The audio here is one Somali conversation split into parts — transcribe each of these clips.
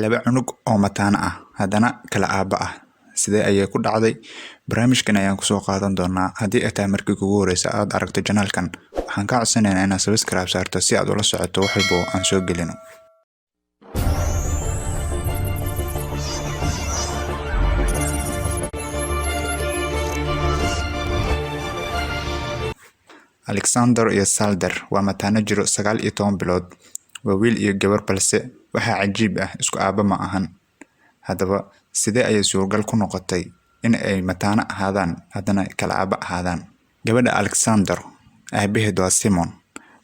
laba cunug oo mataana ah haddana kala aaba ah sidee ayay ku dhacday? Barnaamijkan ayaan kusoo qaadan doonaa. Haddii ay tahay markii kugu horeysa aad aragto janaalkan, waxaan kaa codsanaynaa inaad subscribe saarto si aad ula socoto wax walba oo aan soo gelino. Alexander iyo Salder waa mataano jiro 19 bilood. Waa wiil iyo gabar, balse waxaa cajiib ah isku aaba ma ahan. Haddaba sidee ayay suuragal ku noqotay in ay mataano ahaadaan haddana kala aaba ahaadaan? Gabadha Alexander aabaheed waa Simon,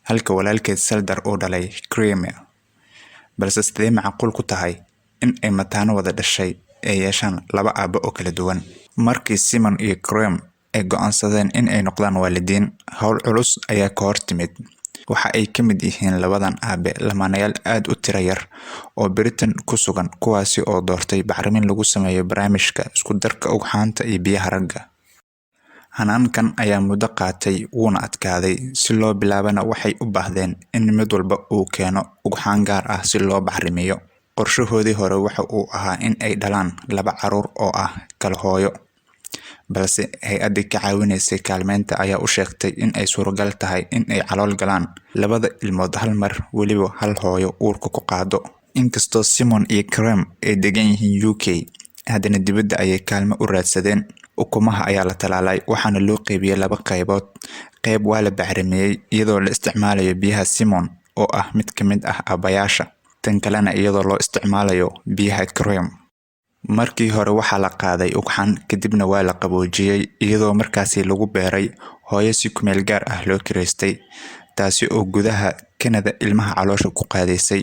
halka walaalkeed Salder uu dhalay Kramer. Balse sidee macquul ku tahay in ay mataano wada dhashay ay yeeshaan laba aaba oo kala duwan? Markii Simon iyo Kramer ay go'aansadeen in ay noqdaan waalidiin, hawl culus ayaa ka hor timid. Waxa ay ka mid yihiin labadan aabe lamaanayaal aad u tiro yar oo Britain ku sugan, kuwaasi oo doortay bacrimin lagu sameeyo barnaamijka isku darka ugxaanta iyo biyaha ragga. Hanaankan ayaa muddo qaatay wuuna adkaaday. Si loo bilaabana waxay u baahdeen in mid walba uu keeno ugxaan gaar ah si loo bacrimiyo. Qorshahoodii hore waxa uu ahaa in ay dhalaan laba caruur oo ah kala hooyo, balse hay-addii ka caawinaysay kaalmeynta ayaa u sheegtay in ay suuragal tahay in ay calool galaan labada ilmood hal mar, weliba hal hooyo uurka ku qaado. Inkastoo Simon iyo Kramer ay degan yihiin UK, haddana dibadda ayay kaalmo u raadsadeen. Ukumaha ayaa la talaalay, waxaana loo qaybiyay laba qaybood. Qayb waa la bacrimiyay iyadoo la isticmaalayo biyaha Simon oo ah mid ka mid ah aabayaasha, tan kalena iyadoo loo isticmaalayo biyaha Kramer. Markii hore waxaa la qaaday ugxan, kadibna waa la qaboojiyay iyadoo markaasi lagu beeray hooyo si ku meel gaar ah loo kireystay, taasi oo gudaha Canada ilmaha caloosha ku qaadaysay.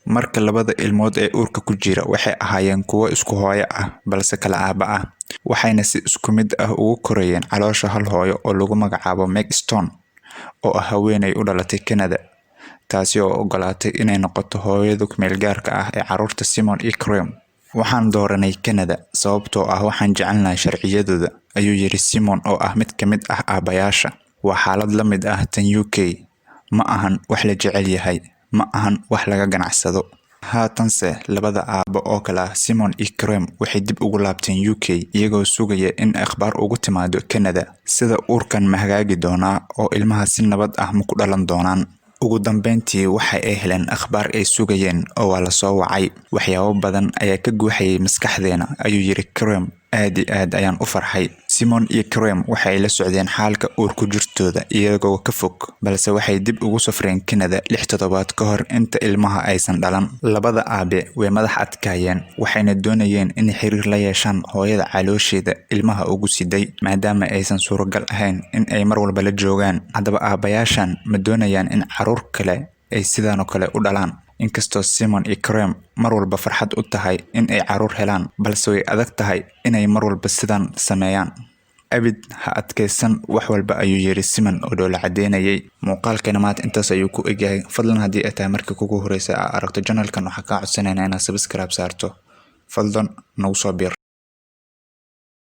Marka labada ilmood ee uurka ku jira waxay ahaayeen kuwo isku hooyo ah balse kala aaba ah, waxayna si isku mid ah ugu korayeen caloosha hal hooyo oo lagu magacaabo Meg Stone oo ah haweeney u dhalatay Canada, taasi oo ogolaatay inay noqoto hooyada ku meel gaarka ah ee caruurta Simon iyo Kramer. Waxaan dooranay Canada sababtoo ah waxaan jecelnahay sharciyadooda, ayuu yiri Simon oo ah mid ka mid ah aabayaasha. Waa xaalad la mid ah tan UK, ma ahan wax la jecel yahay, ma ahan wax laga ganacsado. Haatanse labada aaba oo kala Simon iyo Kramer waxay dib ugu laabteen UK iyagoo sugaya in akhbaar ugu timaado Canada sida uurkan ma hagaagi doonaa oo ilmaha si nabad ah ma ku dhalan doonaan. Ugu dambeyntii waxa ay heleen akhbaar ay sugayeen oo waa la soo wacay. Waxyaabo badan ayaa ka guuxayay maskaxdeena, ayuu yiri Kramer. Aad iyo aad ayaan u farxay. Simon iyo Kramer waxay la socdeen xaalka uurku jirtooda iyagoo ka fog, balse waxay dib ugu safreen Canada 6 toddobaad ka hor inta ilmaha aysan dhalan. Labada aabe way madax adkaayeen, waxayna doonayeen in xiriir la yeeshaan hooyada caloosheeda ilmaha ugu siday, maadaama aysan suuragal ahayn in ay mar walba la joogaan. Haddaba aabayaashan ma doonayaan in caruur kale ay sidaan oo kale u dhalaan. Inkastoo Simon iyo Kramer mar walba farxad u tahay in ay caruur helaan, balse way adag tahay inay mar walba sidaan sameeyaan. Abid ha adkaysan wax walba, ayuu yiri Simon oo dhoola cadeynayay. Muuqaalkana maanta intaas ayuu ku egyahay. Fadlan haddii ay tahay markii kugu horeysa aad aragto janaalkan, waxaan kaa codsanaynaa inaad subscribe saarto. Fadlan nagu soo biir.